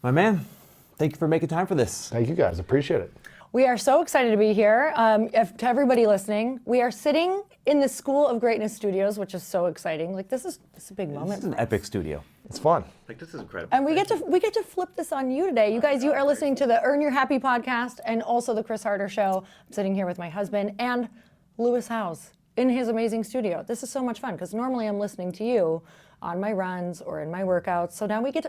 My man, thank you for making time for this. Thank you guys, appreciate it. We are so excited to be here. To everybody listening, we are sitting in the School of Greatness Studios, which is so exciting. Like this is a big moment. This is an epic studio. It's fun. Like this is incredible. And we get to flip this on you today. You guys, you are listening to the Earn Your Happy podcast and also the Chris Harder Show. I'm sitting here with my husband and Lewis Howes in his amazing studio. This is so much fun because normally I'm listening to you on my runs or in my workouts. So now we get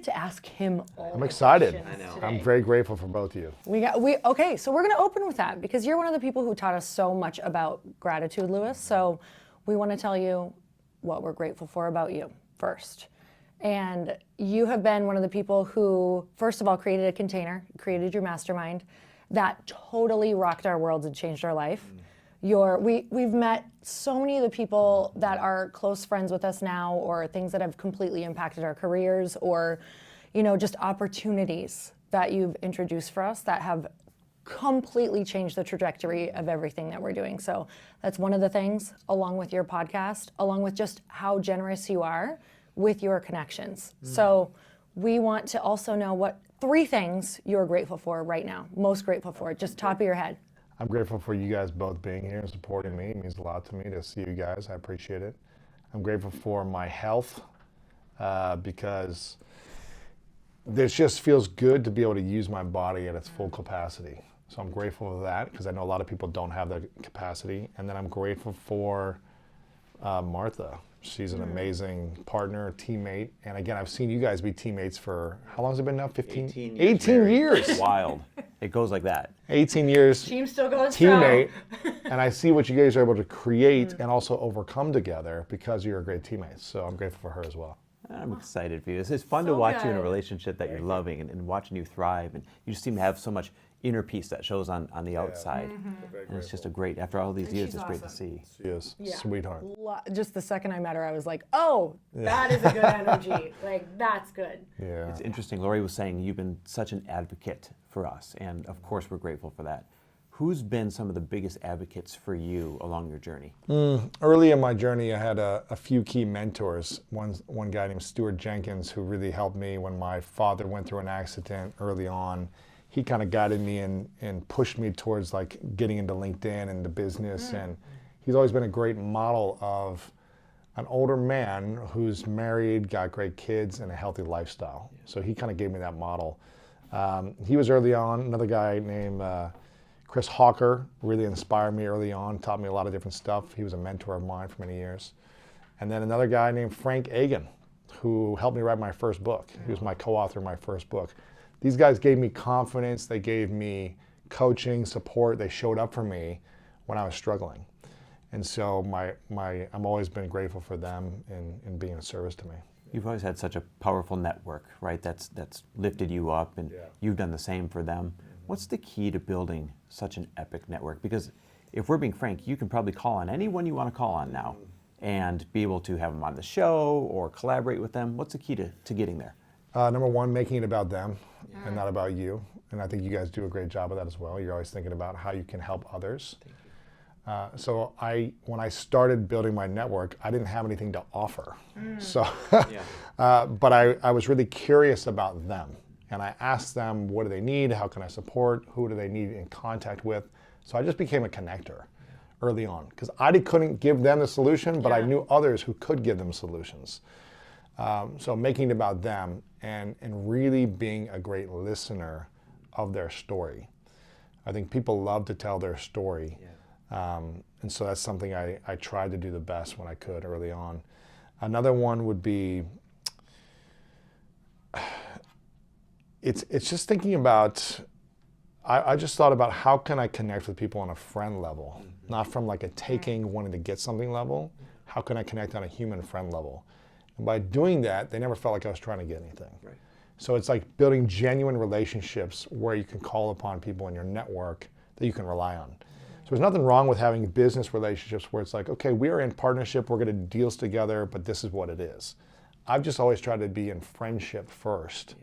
to ask him all. I'm excited. I know. I'm very grateful for both of you. Okay, so we're gonna open with that because you're one of the people who taught us so much about gratitude, Lewis. So we want to tell you what we're grateful for about you first. And you have been one of the people who, first of all, created a container, created your mastermind that totally rocked our worlds and changed our life. We've met so many of the people that are close friends with us now, or things that have completely impacted our careers, or just opportunities that you've introduced for us that have completely changed the trajectory of everything that we're doing. So that's one of the things, along with your podcast, along with just how generous you are with your connections. So we want to also know what 3 things you're grateful for right now, most grateful for, just top of your head. I'm grateful for you guys both being here and supporting me. It means a lot to me to see you guys. I appreciate it. I'm grateful for my health because this just feels good to be able to use my body at its full capacity. So I'm grateful for that because I know a lot of people don't have that capacity. And then I'm grateful for Martha. She's an amazing partner, teammate. And again, I've seen you guys be teammates for, how long has it been now? 15? 18 years. Wild. It goes like that. 18 years. Team still going teammate. And I see what you guys are able to create and also overcome together because you're great teammates. So I'm grateful for her as well. I'm excited for you. It's fun to watch you in a relationship that you're loving and watching you thrive. And you just seem to have so much inner peace that shows on the outside. And it's just a great, after all these years, it's great to see. She is. Sweetheart. Just the second I met her, I was like, oh, that is a good energy. Like, that's good. Yeah. It's interesting. Lori was saying you've been such an advocate for us. And of course, we're grateful for that. Who's been some of the biggest advocates for you along your journey? Early in my journey, I had a few key mentors. One guy named Stuart Jenkins, who really helped me when my father went through an accident early on. He kind of guided me and pushed me towards like getting into LinkedIn and the business. And he's always been a great model of an older man who's married, got great kids, and a healthy lifestyle. So he kind of gave me that model. He was early on. Another guy named Chris Hawker really inspired me early on, taught me a lot of different stuff. He was a mentor of mine for many years. And then another guy named Frank Agan, who helped me write my first book. He was my co-author of my first book. These guys gave me confidence. They gave me coaching, support. They showed up for me when I was struggling. And so I'm always been grateful for them in being of service to me. You've always had such a powerful network, right? That's lifted you up, and you've done the same for them. What's the key to building such an epic network? Because if we're being frank, you can probably call on anyone you want to call on now and be able to have them on the show or collaborate with them. What's the key to getting there? Number one, making it about them and not about you. And I think you guys do a great job of that as well. You're always thinking about how you can help others. So when I started building my network, I didn't have anything to offer. So, but I was really curious about them. And I asked them, what do they need? How can I support? Who do they need in contact with? So I just became a connector early on because I couldn't give them the solution, but I knew others who could give them solutions. So making it about them and really being a great listener of their story. I think people love to tell their story. And so that's something I tried to do the best when I could early on. Another one would be, it's just thinking about, I just thought about how can I connect with people on a friend level, not from like a taking, wanting to get something level. How can I connect on a human friend level? And by doing that, they never felt like I was trying to get anything. Right. So it's like building genuine relationships where you can call upon people in your network that you can rely on. So there's nothing wrong with having business relationships where it's like, okay, we're in partnership, we're going to do deals together, but this is what it is. I've just always tried to be in friendship first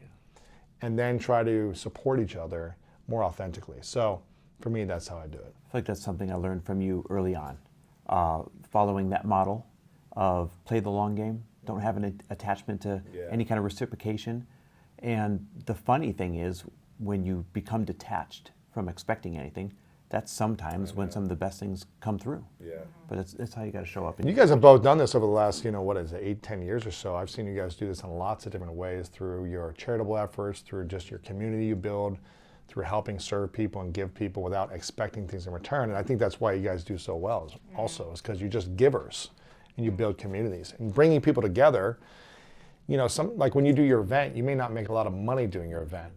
and then try to support each other more authentically. So for me, that's how I do it. I feel like that's something I learned from you early on. Following that model of play the long game, don't have an attachment to any kind of reciprocation, And the funny thing is, when you become detached from expecting anything, that's sometimes when some of the best things come through. Yeah. But it's how you got to show up. You guys have both done this over the last, what is it, 8-10 years or so. I've seen you guys do this in lots of different ways, through your charitable efforts, through just your community you build, through helping serve people and give people without expecting things in return. And I think that's why you guys do so well also, is because you're just givers and you build communities. And bringing people together, like when you do your event, you may not make a lot of money doing your event,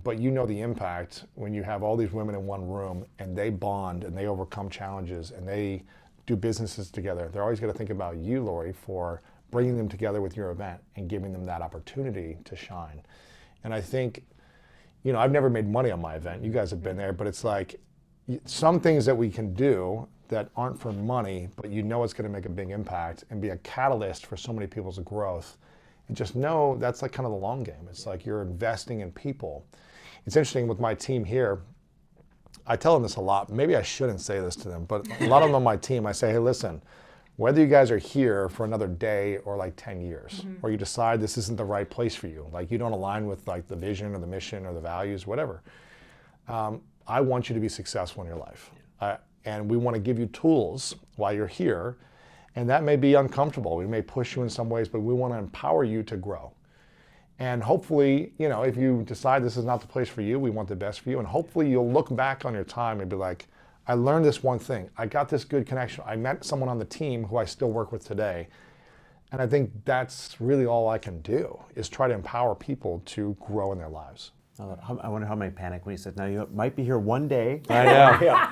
but you know the impact when you have all these women in one room and they bond and they overcome challenges and they do businesses together. They're always going to think about you, Lori, for bringing them together with your event and giving them that opportunity to shine. And I think, I've never made money on my event. You guys have been there, but it's like some things that we can do that aren't for money, but it's going to make a big impact and be a catalyst for so many people's growth. And just know that's like kind of the long game. It's like you're investing in people. It's interesting with my team here. I tell them this a lot. Maybe I shouldn't say this to them, but a lot of them on my team, I say, hey, listen, whether you guys are here for another day or like 10 years, or you decide this isn't the right place for you, like you don't align with like the vision or the mission or the values, whatever, I want you to be successful in your life. And we want to give you tools while you're here. And that may be uncomfortable. We may push you in some ways, but we want to empower you to grow. And hopefully, if you decide this is not the place for you, we want the best for you. And hopefully you'll look back on your time and be like, I learned this one thing. I got this good connection. I met someone on the team who I still work with today. And I think that's really all I can do, is try to empower people to grow in their lives. I wonder how many panic when he said, now you might be here one day. I know. Yeah.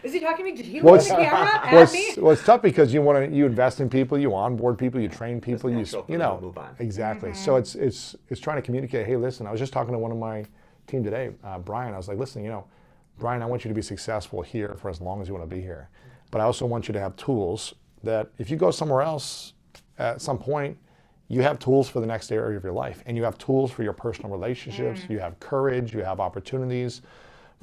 Is he talking to me? Did he look at the camera at me? Well, it's tough because you invest in people, you onboard people, you train people, Move on. Exactly. So it's trying to communicate. Hey, listen, I was just talking to one of my team today, Brian. I was like, listen, Brian, I want you to be successful here for as long as you want to be here, but I also want you to have tools that if you go somewhere else at some point, you have tools for the next area of your life, and you have tools for your personal relationships. You have courage, you have opportunities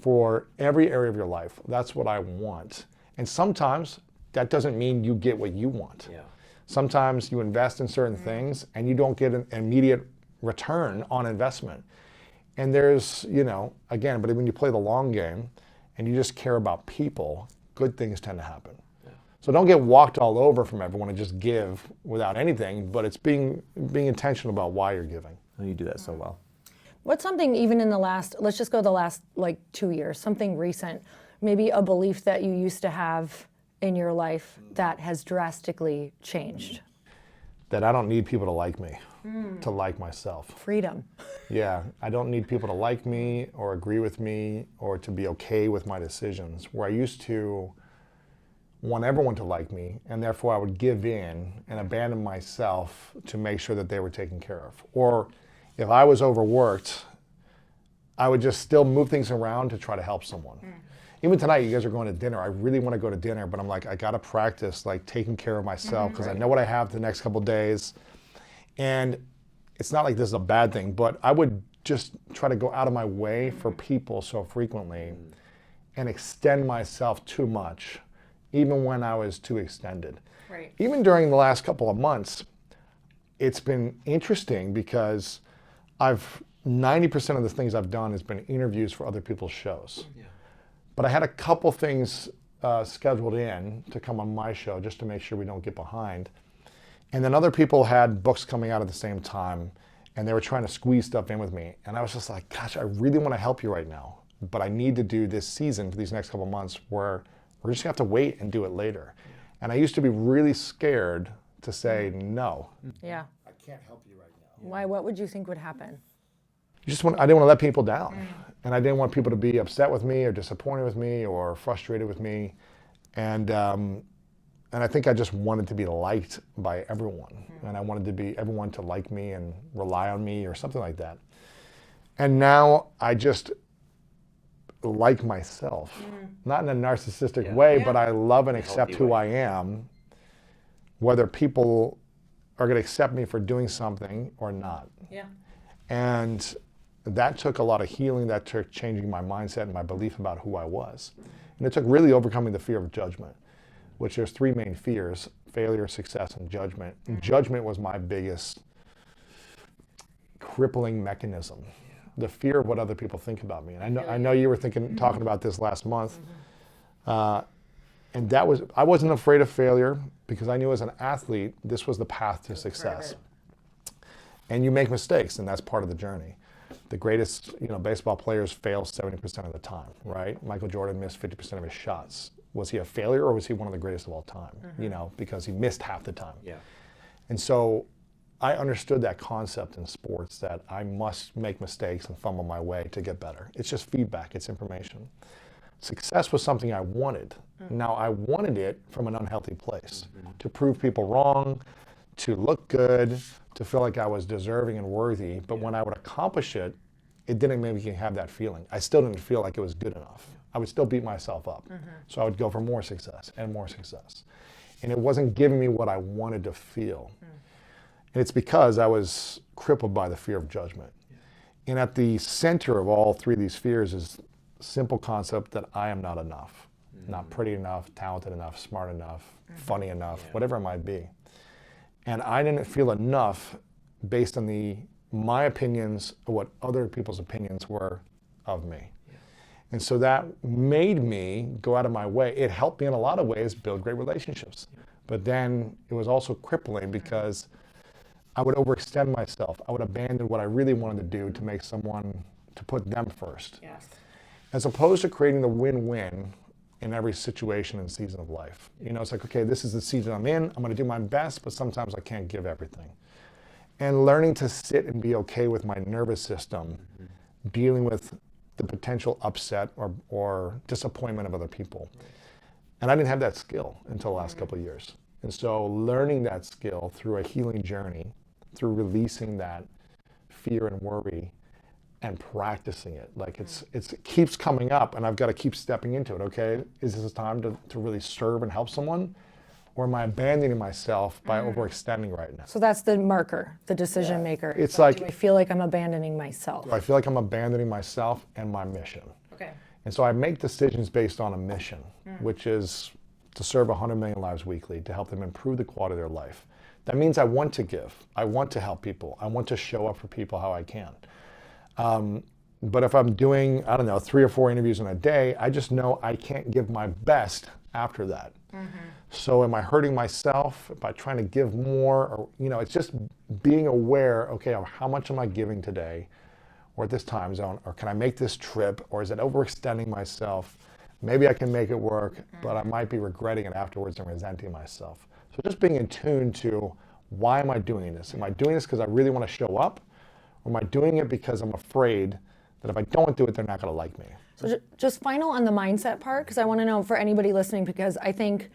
for every area of your life. That's what I want. And sometimes that doesn't mean you get what you want. Yeah. Sometimes you invest in certain things and you don't get an immediate return on investment. And there's, again, but when you play the long game and you just care about people, good things tend to happen. So don't get walked all over from everyone and just give without anything, but it's being intentional about why you're giving. Oh, you do that so well. What's something even in the last, let's just go the last like 2 years, something recent, maybe a belief that you used to have in your life that has drastically changed? That I don't need people to like me, to like myself. Freedom. Yeah, I don't need people to like me or agree with me or to be okay with my decisions. Where I used to want everyone to like me, and therefore I would give in and abandon myself to make sure that they were taken care of. Or if I was overworked, I would just still move things around to try to help someone. Even tonight, you guys are going to dinner. I really want to go to dinner, but I'm like, I got to practice like taking care of myself because I know what I have the next couple of days. And it's not like this is a bad thing, but I would just try to go out of my way for people so frequently and extend myself too much, even when I was too extended. Right. Even during the last couple of months, it's been interesting because 90% of the things I've done has been interviews for other people's shows. Yeah. But I had a couple things scheduled in to come on my show just to make sure we don't get behind. And then other people had books coming out at the same time, and they were trying to squeeze stuff in with me. And I was just like, gosh, I really want to help you right now, but I need to do this season for these next couple of months where we're just gonna have to wait and do it later. And I used to be really scared to say no. Yeah. I can't help you right now. Why? What would you think would happen? I didn't want to let people down. And I didn't want people to be upset with me or disappointed with me or frustrated with me. And I think I just wanted to be liked by everyone. And I wanted everyone to like me and rely on me or something like that. And now I just like myself, not in a narcissistic way, but I love and accept who I am, whether people are going to accept me for doing something or not. Yeah. And that took a lot of healing. That took changing my mindset and my belief about who I was. And it took really overcoming the fear of judgment, which there's three main fears: failure, success, and judgment. And judgment was my biggest crippling mechanism. The fear of what other people think about me. And I know you were talking about this last month. And I wasn't afraid of failure because I knew as an athlete, this was the path to success. And you make mistakes, and that's part of the journey. The greatest, baseball players fail 70% of the time, right? Michael Jordan missed 50% of his shots. Was he a failure, or was he one of the greatest of all time? Because he missed half the time. Yeah. And so I understood that concept in sports, that I must make mistakes and fumble my way to get better. It's just feedback, it's information. Success was something I wanted. Now, I wanted it from an unhealthy place, to prove people wrong, to look good, to feel like I was deserving and worthy. But when I would accomplish it, it didn't make me have that feeling. I still didn't feel like it was good enough. I would still beat myself up. So I would go for more success and more success. And it wasn't giving me what I wanted to feel. And it's because I was crippled by the fear of judgment. And at the center of all three of these fears is a simple concept that I am not enough. Not pretty enough, talented enough, smart enough, funny enough, whatever it might be. And I didn't feel enough based on my opinions of what other people's opinions were of me. And so that made me go out of my way. It helped me in a lot of ways build great relationships. But then it was also crippling because I would overextend myself. I would abandon what I really wanted to do to put them first. Yes. As opposed to creating the win-win in every situation and season of life. It's like, okay, this is the season I'm in. I'm going to do my best, but sometimes I can't give everything. And learning to sit and be okay with my nervous system, dealing with the potential upset or disappointment of other people. And I didn't have that skill until the last couple of years. And so learning that skill through a healing journey, through releasing that fear and worry, and practicing it. Like it keeps coming up, and I've got to keep stepping into it. Okay, is this a time to really serve and help someone? Or am I abandoning myself by overextending right now? So that's the marker, the decision maker. It's like, do I feel like I'm abandoning myself? I feel like I'm abandoning myself and my mission. Okay. And so I make decisions based on a mission, which is to serve 100 million lives weekly, to help them improve the quality of their life. That means I want to give. I want to help people. I want to show up for people how I can. But if I'm doing, 3 or 4 interviews in a day, I just know I can't give my best after that. So am I hurting myself by trying to give more? Or, it's just being aware, okay, of how much am I giving today or at this time zone? Or can I make this trip? Or is it overextending myself? Maybe I can make it work, but I might be regretting it afterwards and resenting myself. So just being in tune to, why am I doing this? Am I doing this because I really want to show up? Or am I doing it because I'm afraid that if I don't do it, they're not going to like me? So just final on the mindset part, because I want to know for anybody listening, because I think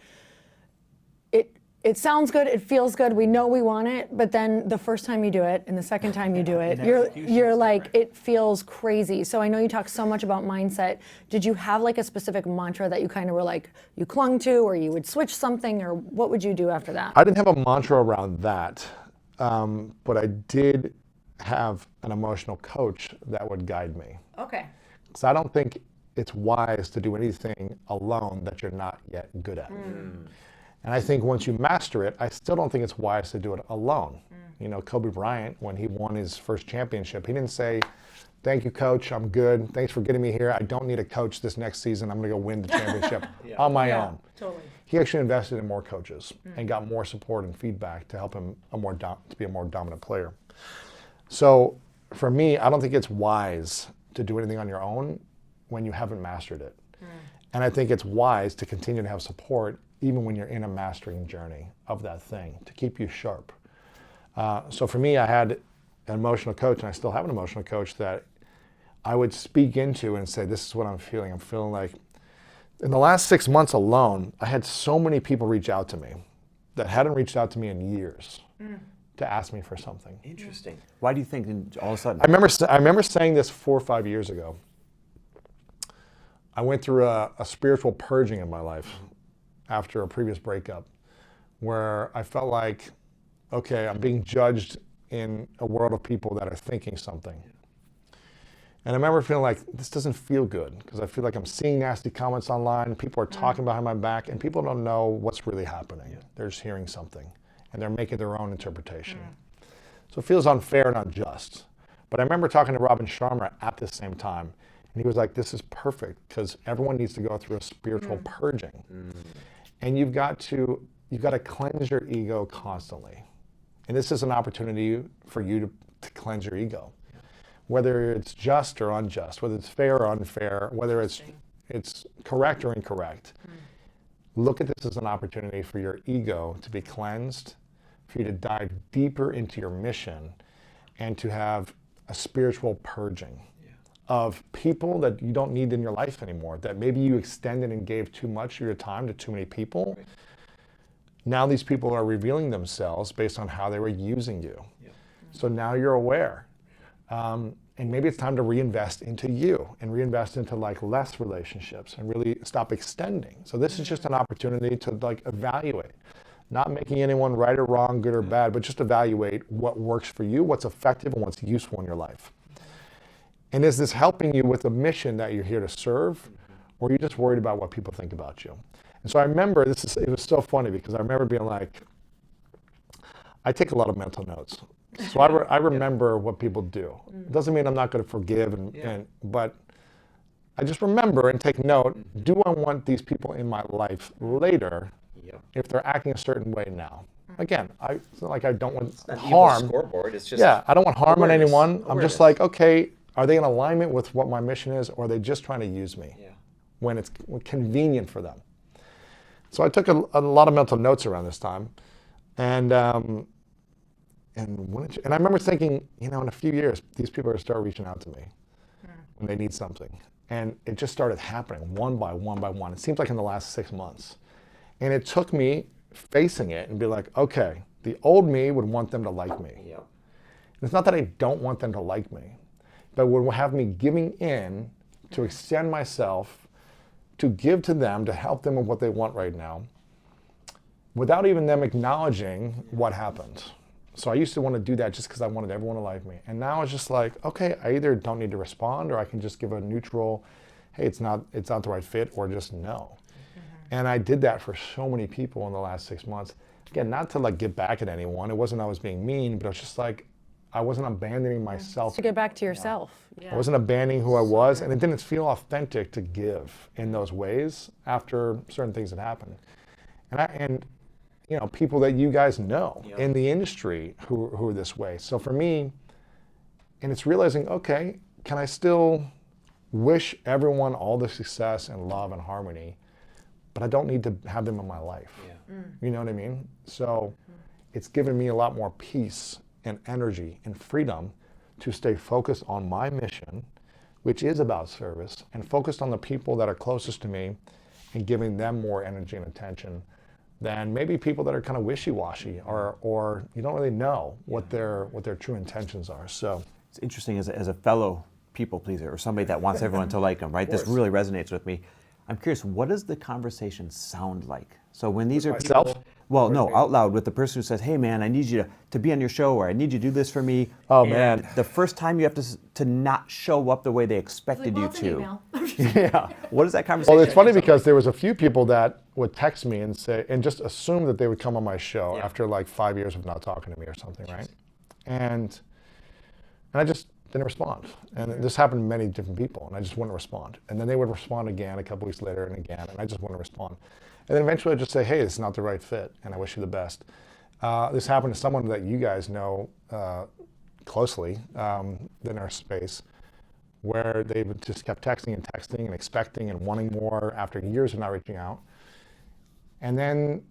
it sounds good, it feels good, we know we want it, but then the first time you do it and the second time you do it, you're like, it feels crazy. So I know you talk so much about mindset. Did you have like a specific mantra that you kind of were like, you clung to, or you would switch something, or what would you do after that? I didn't have a mantra around that, but I did have an emotional coach that would guide me. Okay. Because I don't think it's wise to do anything alone that you're not yet good at. And I think once you master it, I still don't think it's wise to do it alone. Kobe Bryant, when he won his first championship, he didn't say, thank you, coach, I'm good. Thanks for getting me here. I don't need a coach this next season. I'm going to go win the championship on my own. Totally. He actually invested in more coaches and got more support and feedback to help him to be a more dominant player. So for me, I don't think it's wise to do anything on your own when you haven't mastered it. And I think it's wise to continue to have support even when you're in a mastering journey of that thing, to keep you sharp. So for me, I had an emotional coach, and I still have an emotional coach that I would speak into and say, this is what I'm feeling. I'm feeling like, in the last 6 months alone, I had so many people reach out to me that hadn't reached out to me in years to ask me for something. Interesting. Why do you think all of a sudden? I remember saying this 4 or 5 years ago. I went through a spiritual purging in my life after a previous breakup, where I felt like, okay, I'm being judged in a world of people that are thinking something. And I remember feeling like, this doesn't feel good, because I feel like I'm seeing nasty comments online, people are talking behind my back, and people don't know what's really happening. They're just hearing something, and they're making their own interpretation. So it feels unfair and unjust. But I remember talking to Robin Sharma at the same time, and he was like, this is perfect because everyone needs to go through a spiritual purging. And you've got to cleanse your ego constantly. And this is an opportunity for you to cleanse your ego. Whether it's just or unjust, whether it's fair or unfair, whether it's correct or incorrect. Look at this as an opportunity for your ego to be cleansed, for you to dive deeper into your mission, and to have a spiritual purging of people that you don't need in your life anymore, that maybe you extended and gave too much of your time to too many people. Right. Now these people are revealing themselves based on how they were using you. So now you're aware. And maybe it's time to reinvest into you and reinvest into like less relationships and really stop extending. So this is just an opportunity to like evaluate, not making anyone right or wrong, good or bad, but just evaluate what works for you, what's effective and what's useful in your life. And is this helping you with a mission that you're here to serve, or are you just worried about what people think about you? And so I remember it was so funny because I remember being like, I take a lot of mental notes. So I remember what people do. It doesn't mean I'm not going to forgive, but I just remember and take note, do I want these people in my life later if they're acting a certain way now? Again, it's not like I don't want harm. Scoreboard. It's just I don't want harm on anyone. Awareness. I'm just like, okay, are they in alignment with what my mission is, or are they just trying to use me when it's convenient for them? So I took a lot of mental notes around this time. And I remember thinking, in a few years, these people are going to start reaching out to me when they need something. And it just started happening one by one by one. It seems like in the last 6 months. And it took me facing it and be like, okay, the old me would want them to like me. And it's not that I don't want them to like me, but would have me giving in to extend myself, to give to them, to help them with what they want right now, without even them acknowledging what happened. So I used to want to do that just because I wanted everyone to like me. And now it's just like, okay, I either don't need to respond, or I can just give a neutral, hey, it's not the right fit, or just no. And I did that for so many people in the last 6 months. Again, not to like get back at anyone. It wasn't I was being mean, but it was just like, I wasn't abandoning myself. To get back to yourself. I wasn't abandoning who I was, and it didn't feel authentic to give in those ways after certain things had happened. And people that you guys know in the industry who are this way. So for me, and it's realizing, okay, can I still wish everyone all the success and love and harmony, but I don't need to have them in my life. You know what I mean? So it's given me a lot more peace and energy and freedom to stay focused on my mission, which is about service, and focused on the people that are closest to me and giving them more energy and attention than maybe people that are kind of wishy-washy or you don't really know what their true intentions are. So it's interesting as a fellow people pleaser, or somebody that wants everyone to like them, right? This really resonates with me. I'm curious, what does the conversation sound like? So when these are myself? people, well, no, out loud with the person who says, hey man, I need you to be on your show, or I need you to do this for me. Oh and man. the first time you have to not show up the way they expected you to. Yeah. What is that conversation? Well, it's funny because there was a few people that would text me and say, and just assume that they would come on my show after like 5 years of not talking to me or something, right? And I just didn't respond. And this happened to many different people, and I just wouldn't respond. And then they would respond again a couple weeks later and again, and I just wouldn't respond. And then eventually I'd just say, hey, this is not the right fit, and I wish you the best. This happened to someone that you guys know closely in our space, where they just kept texting and expecting and wanting more after years of not reaching out. And then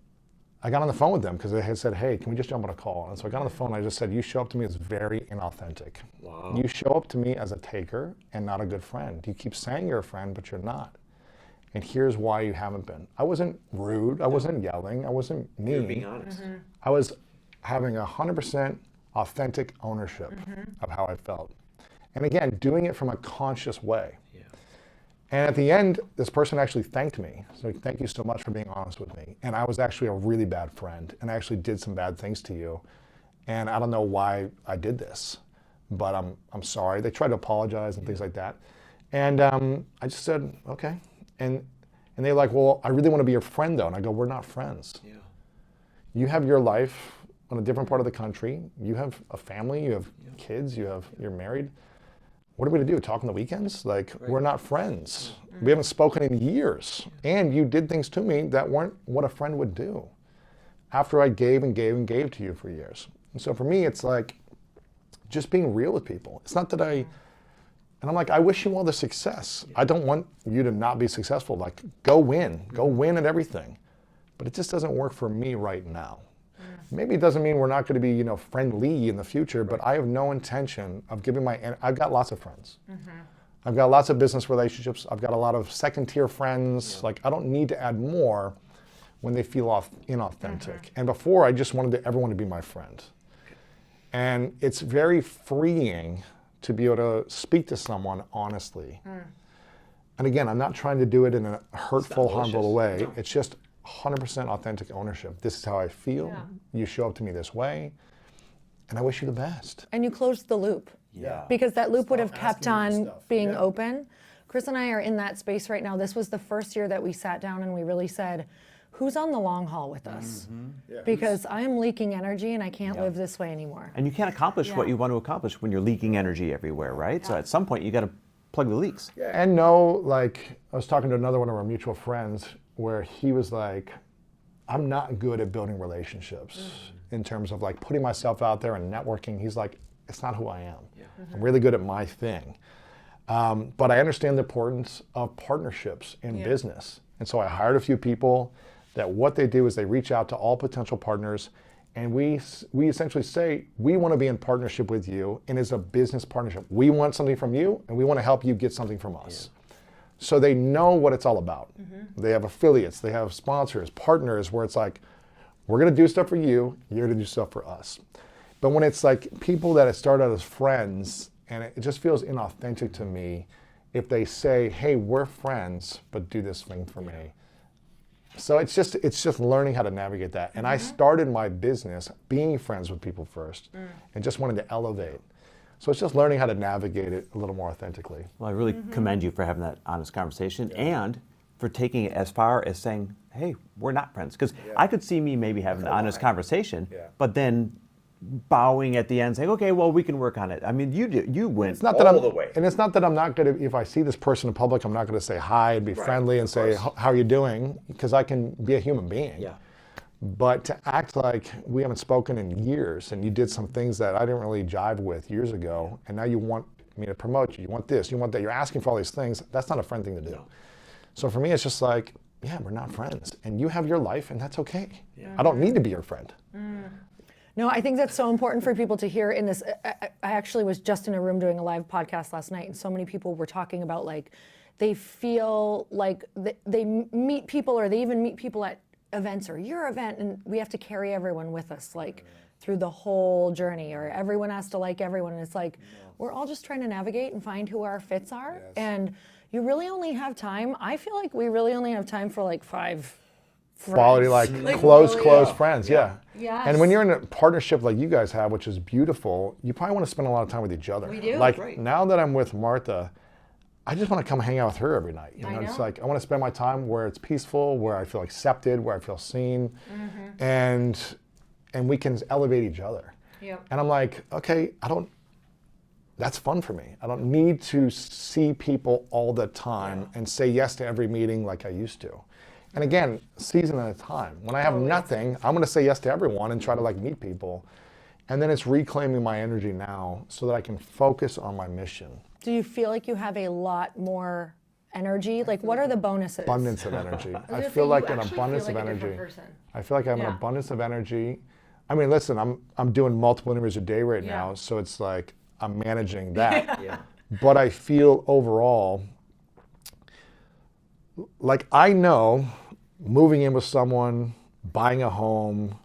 I got on the phone with them because they had said, hey, can we just jump on a call? And so I got on the phone and I just said, you show up to me as very inauthentic. Wow. You show up to me as a taker and not a good friend. You keep saying you're a friend, but you're not. And here's why you haven't been. I wasn't rude. I wasn't yelling. I wasn't mean. You're being honest. I was having 100% authentic ownership of how I felt. And again, doing it from a conscious way. And at the end, this person actually thanked me. So thank you so much for being honest with me. And I was actually a really bad friend, and I actually did some bad things to you. And I don't know why I did this, but I'm sorry. They tried to apologize and things like that. And I just said, okay. And they're like, well, I really want to be your friend though. And I go, we're not friends. You have your life, on a different part of the country. You have a family, you have kids, you're married. What are we to do? Talk on the weekends? Like, we're not friends. We haven't spoken in years. And you did things to me that weren't what a friend would do after I gave and gave and gave to you for years. And so for me, it's like just being real with people. It's not that and I'm like, I wish you all the success. I don't want you to not be successful. Like, go win at everything. But it just doesn't work for me right now. Maybe it doesn't mean we're not going to be, friendly in the future, but I have no intention of giving I've got lots of friends. I've got lots of business relationships. I've got a lot of second-tier friends. Like, I don't need to add more when they feel inauthentic. And before, I just wanted everyone to be my friend. And it's very freeing to be able to speak to someone honestly. And again, I'm not trying to do it in a hurtful, harmful way. No. It's just 100% authentic ownership. This is how I feel. Yeah. You show up to me this way, and I wish you the best. And you closed the loop. Yeah. Because that loop would have kept on being open. Chris and I are in that space right now. This was the first year that we sat down and we really said, who's on the long haul with us? Yeah. Because I'm leaking energy and I can't live this way anymore. And you can't accomplish what you want to accomplish when you're leaking energy everywhere, right? So at some point you got to plug the leaks. Yeah. And no, like, I was talking to another one of our mutual friends where he was like, I'm not good at building relationships in terms of like putting myself out there and networking. He's like, it's not who I am. Yeah. I'm really good at my thing. But I understand the importance of partnerships in business. And so I hired a few people that what they do is they reach out to all potential partners, and we essentially say, we want to be in partnership with you, and it's a business partnership. We want something from you, and we want to help you get something from us. So they know what it's all about. They have affiliates, they have sponsors, partners, where it's like, we're going to do stuff for you, you're going to do stuff for us. But when it's like people that start out as friends, and it just feels inauthentic to me if they say, hey, we're friends, but do this thing for me. So it's just learning how to navigate that. And I started my business being friends with people first and just wanted to elevate. So it's just learning how to navigate it a little more authentically. Well, I really commend you for having that honest conversation and for taking it as far as saying, hey, we're not friends. Because I could see me maybe having an honest conversation, but then bowing at the end saying, okay, well, we can work on it. I mean, you went all the way. And it's not that I'm not going to, if I see this person in public, I'm not going to say hi and be friendly and say, how are you doing? Because I can be a human being. Yeah. But to act like we haven't spoken in years and you did some things that I didn't really jive with years ago, and now you want me to promote you, you want this, you want that, you're asking for all these things, that's not a friend thing to do. No. So for me, it's just like, yeah, we're not friends. And you have your life, and that's okay. Yeah. I don't need to be your friend. No, I think that's so important for people to hear in this. I actually was just in a room doing a live podcast last night, and so many people were talking about like they feel like they meet people, or they even meet people at events or your event, and we have to carry everyone with us like through the whole journey, or everyone has to like everyone, and it's like we're all just trying to navigate and find who our fits are. And you really only have time. I feel like we really only have time for like 5 quality, like close friends. Yeah. Yes. And when you're in a partnership like you guys have, which is beautiful, you probably want to spend a lot of time with each other. We do. Like now that I'm with Martha, I just want to come hang out with her every night. You know, it's like I want to spend my time where it's peaceful, where I feel accepted, where I feel seen, and we can elevate each other. Yep. And I'm like, okay, that's fun for me. I don't need to see people all the time and say yes to every meeting like I used to. And again, season at a time. When I have nothing, I'm going to say yes to everyone and try to like meet people. And then it's reclaiming my energy now so that I can focus on my mission. Do you feel like you have a lot more energy? Like, what are the bonuses? Abundance of energy. I feel like an abundance of energy. I feel like I have an abundance of energy. I mean, listen, I'm doing multiple interviews a day right now, so it's like I'm managing that. But I feel overall, like I know moving in with someone, buying a home,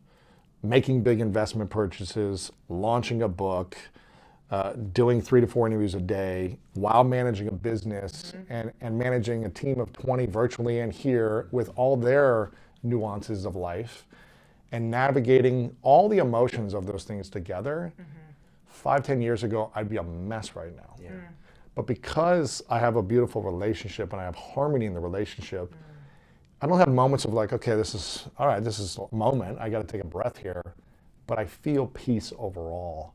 making big investment purchases, launching a book, doing 3 to 4 interviews a day while managing a business and managing a team of 20 virtually and here with all their nuances of life and navigating all the emotions of those things together. 5-10 years ago, I'd be a mess right now. But because I have a beautiful relationship and I have harmony in the relationship, I don't have moments of like, okay, this is a moment, I got to take a breath here. but I feel peace overall.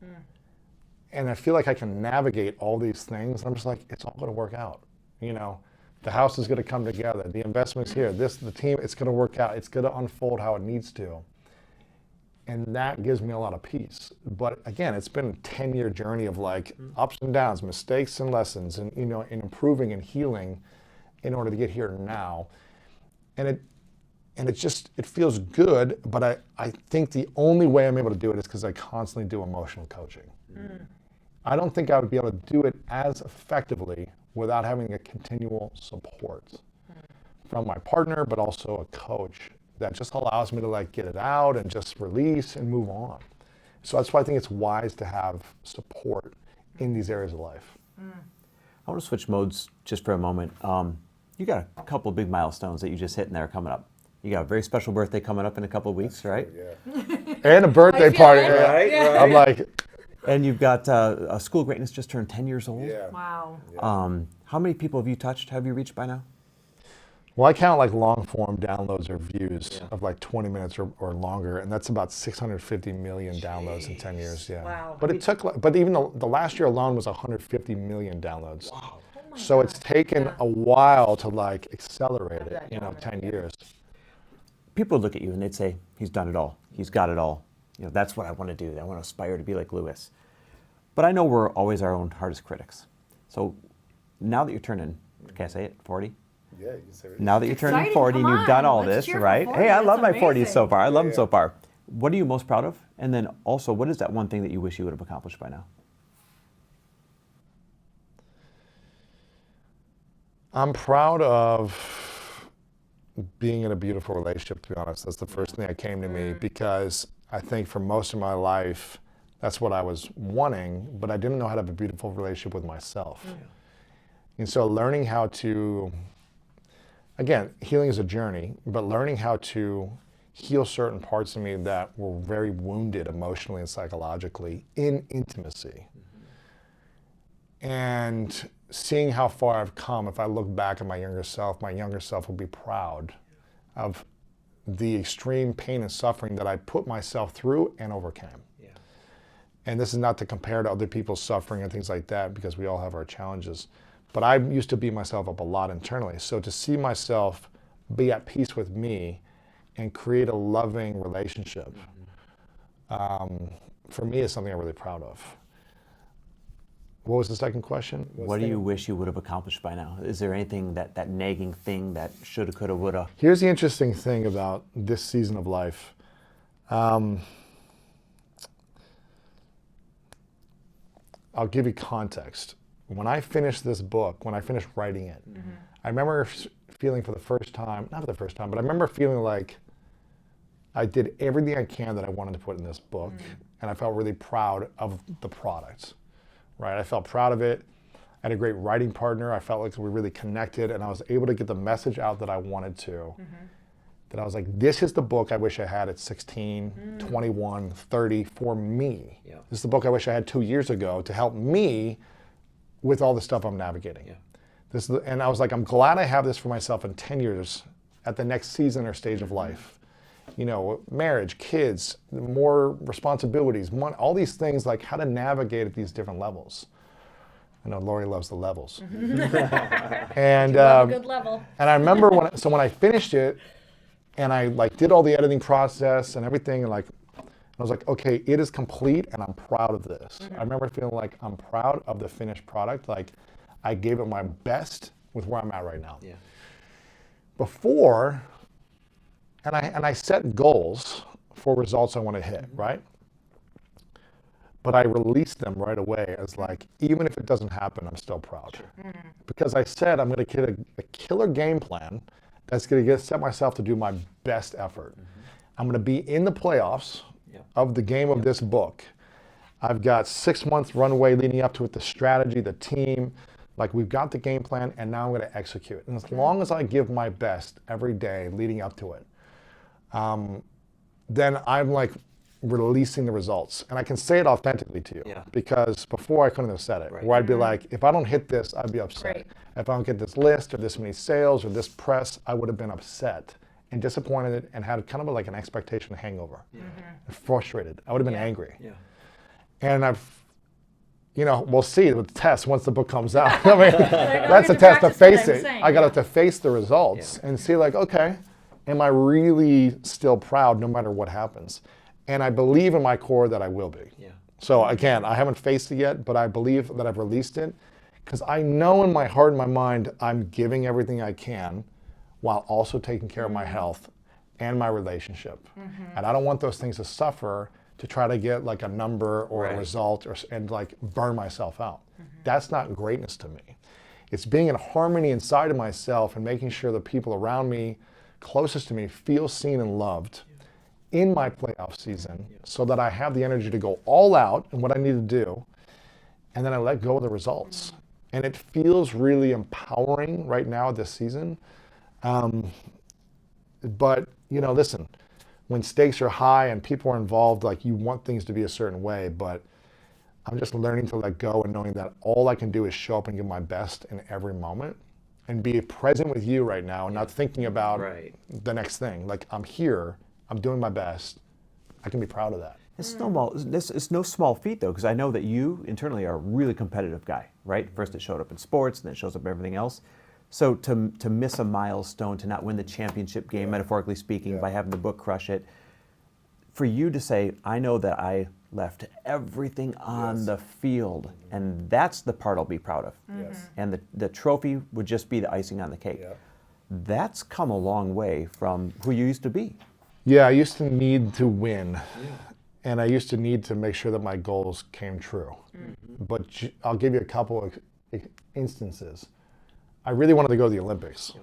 And I feel like I can navigate all these things. I'm just like, it's all going to work out. You know, the house is going to come together. The investment's here. The team, it's going to work out. It's going to unfold how it needs to. And that gives me a lot of peace. But again, it's been a 10-year journey of like ups and downs, mistakes and lessons, and you know, and improving and healing in order to get here now. And it feels good, but I think the only way I'm able to do it is because I constantly do emotional coaching. I don't think I would be able to do it as effectively without having a continual support from my partner, but also a coach that just allows me to like get it out and just release and move on. So that's why I think it's wise to have support in these areas of life. I want to switch modes just for a moment. You got a couple of big milestones that you just hit in there coming up. You got a very special birthday coming up in a couple of weeks, right? Yeah. And a birthday party. Right, right. I'm like, and you've got a School of Greatness just turned 10 years old. yeah. Wow. How many people have you touched? Have you reached by now? Well, I count like long form downloads or views of like 20 minutes or longer, and that's about 650 million downloads in 10 years. Yeah. Wow. But it took, but even the last year alone was 150 million downloads. Wow. So it's taken a while to like accelerate it, you know, 10 years. People would look at you and they'd say, he's done it all. He's got it all. You know, that's what I want to do. I want to aspire to be like Lewis. But I know we're always our own hardest critics. So now that you're turning, can I say it, 40? Yeah, you say it. Now that you're turning Exciting, 40 and come you've done on, all let's this, cheer for right? 40, Hey, I love my that's 40s amazing. so far. I love them so far. What are you most proud of? And then also, what is that one thing that you wish you would have accomplished by now? I'm proud of being in a beautiful relationship, to be honest. That's the first thing that came to me, because I think for most of my life, that's what I was wanting, but I didn't know how to have a beautiful relationship with myself. And so learning how to, again, healing is a journey, but learning how to heal certain parts of me that were very wounded emotionally and psychologically in intimacy. And seeing how far I've come, if I look back at my younger self will be proud of the extreme pain and suffering that I put myself through and overcame. Yeah. And this is not to compare to other people's suffering and things like that, because we all have our challenges. But I used to beat myself up a lot internally. So to see myself be at peace with me and create a loving relationship, for me is something I'm really proud of. What was the second question? What do you wish you would have accomplished by now? Is there anything, that nagging thing that shoulda, coulda, woulda? Here's the interesting thing about this season of life. I'll give you context. When I finished this book, when I finished writing it, I remember feeling for the first time, not for the first time, but I remember feeling like I did everything I can that I wanted to put in this book, and I felt really proud of the product. Right, I felt proud of it. I had a great writing partner. I felt like we were really connected, and I was able to get the message out that I wanted to. That I was like, this is the book I wish I had at 16, 21, 30 for me. Yeah. This is the book I wish I had 2 years ago to help me with all the stuff I'm navigating. Yeah. And I was like, I'm glad I have this for myself in 10 years at the next season or stage of life. You know, marriage, kids, more responsibilities, all these things, like how to navigate at these different levels. I know Lori loves the levels. And a good level. And I remember when I finished it, and I like did all the editing process and everything, and like I was like, okay, it is complete, and I'm proud of this. I remember feeling like I'm proud of the finished product. Like I gave it my best with where I'm at right now. Yeah. Before. And I set goals for results I want to hit, right? But I released them right away as like, even if it doesn't happen, I'm still proud. Because I said I'm going to get a killer game plan that's going to set myself to do my best effort. I'm going to be in the playoffs of the game of this book. I've got 6 months runway leading up to it, the strategy, the team. Like we've got the game plan, and now I'm going to execute. And as long as I give my best every day leading up to it, then I'm like releasing the results, and I can say it authentically to you. Yeah. Because before I couldn't have said it. Right. Where I'd be like, if I don't hit this, I'd be upset. Right. If I don't get this list or this many sales or this press, I would have been upset. and disappointed and had kind of like an expectation hangover. Frustrated. I would have been angry. Yeah. And we'll see with the test once the book comes out. I mean, that's a test to face it. I got to face the results and see like, okay, am I really still proud no matter what happens? And I believe in my core that I will be. Yeah. So again, I haven't faced it yet, but I believe that I've released it because I know in my heart and my mind, I'm giving everything I can while also taking care of my health and my relationship. And I don't want those things to suffer to try to get like a number or a result and like burn myself out. That's not greatness to me. It's being in harmony inside of myself and making sure the people around me, closest to me, feel seen and loved in my playoff season so that I have the energy to go all out in what I need to do, and then I let go of the results. And it feels really empowering right now this season. But, listen, when stakes are high and people are involved, like you want things to be a certain way, but I'm just learning to let go and knowing that all I can do is show up and give my best in every moment and be present with you right now and not thinking about the next thing. Like I'm here, I'm doing my best. I can be proud of that. It's no small feat though, because I know that you internally are a really competitive guy, right? First it showed up in sports, and then it shows up in everything else. So to miss a milestone, to not win the championship game, metaphorically speaking, by having the book crush it, for you to say, I know that I left everything on the field, and that's the part I'll be proud of. And the trophy would just be the icing on the cake. That's come a long way from who you used to be. Yeah, I used to need to win, and I used to need to make sure that my goals came true. But I'll give you a couple of instances. I really wanted to go to the Olympics.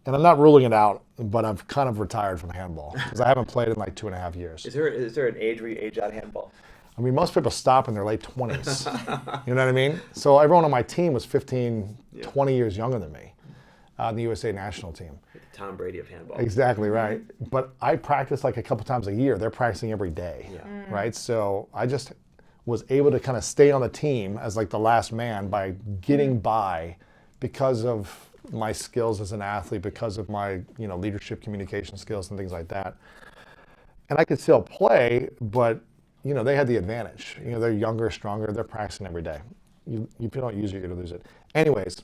And I'm not ruling it out, but I've kind of retired from handball because I haven't played in like 2.5 years. Is there an age where you age out of handball? I mean, most people stop in their late 20s. You know what I mean? So everyone on my team was 15, 20 years younger than me, the USA national team. Tom Brady of handball. Exactly right. But I practice like a couple times a year. They're practicing every day, right? So I just was able to kind of stay on the team as like the last man by getting by because of my skills as an athlete, because of my leadership, communication skills, and things like that. And I could still play, but they had the advantage. They're younger, stronger. They're practicing every day. If you don't use it, you're gonna lose it. Anyways,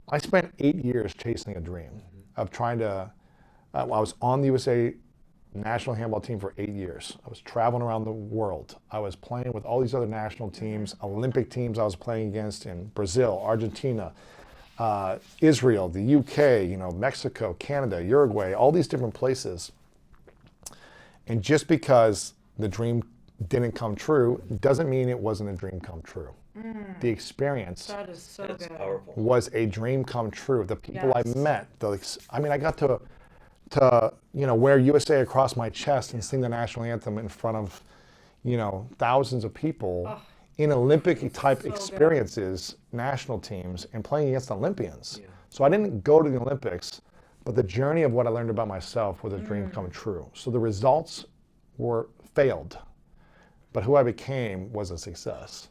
I spent 8 years chasing a dream of trying to. I was on the USA national handball team for 8 years. I was traveling around the world. I was playing with all these other national teams, Olympic teams I was playing against in Brazil, Argentina, Israel, the UK, Mexico, Canada, Uruguay, all these different places. And just because the dream didn't come true doesn't mean it wasn't a dream come true. The experience That is so That's good. powerful. was a dream come true. The people I met, I got to wear USA across my chest and sing the national anthem in front of, thousands of people in Olympic type experiences, national teams, and playing against Olympians. So I didn't go to the Olympics, but the journey of what I learned about myself was a dream come true. So the results were failed, but who I became was a success.